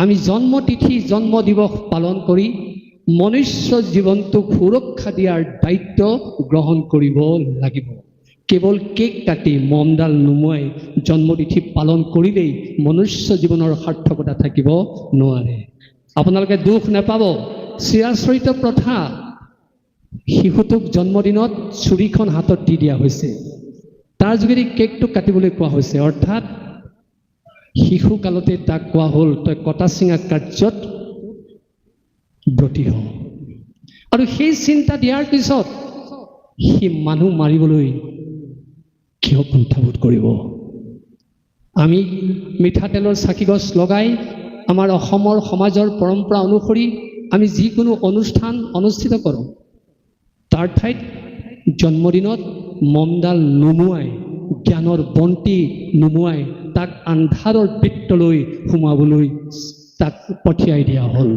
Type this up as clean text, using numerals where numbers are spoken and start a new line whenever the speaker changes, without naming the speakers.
আমি জন্মতিথি জন্ম দিৱস পালন কৰি মনুষ্য জীৱনটোক সুৰক্ষা দিয়াৰ দায়িত্ব গ্ৰহণ কৰিব লাগিব। কেৱল কেক কাটি মমডাল নুমুৱাই জন্মতিথি পালন কৰিলেই মনুষ্য জীৱনৰ সাৰ্থকতা থাকিব নোৱাৰে। আপোনালোকে দুখ নাপাব, চিৰাচৰিত প্ৰথা, শিশুটোক জন্মদিনত চুৰিখন হাতত দি দিয়া হৈছে, তাৰ যোগেদি কেকটো কাটিবলৈ কোৱা হৈছে। অৰ্থাৎ শিশুকালতে তাক কোৱা হ'ল, তই কটা চিঙা কাৰ্যত ব্ৰতী হ। আৰু সেই চিন্তা দিয়াৰ পিছত সি মানুহ মাৰিবলৈ কিয় কুণ্ঠাবোধ কৰিব? আমি মিঠাতেলৰ চাকিগছ লগাই আমাৰ অসমৰ সমাজৰ পৰম্পৰা অনুসৰি আমি যিকোনো অনুষ্ঠান অনুষ্ঠিত কৰোঁ, তাৰ ঠাইত জন্মদিনত মমডাল নুমুৱাই, জ্ঞানৰ বন্তি নুমুৱাই তাক আন্ধাৰৰ বৃত্তলৈ সোমাবলৈ তাক পঠিয়াই দিয়া হ'ল।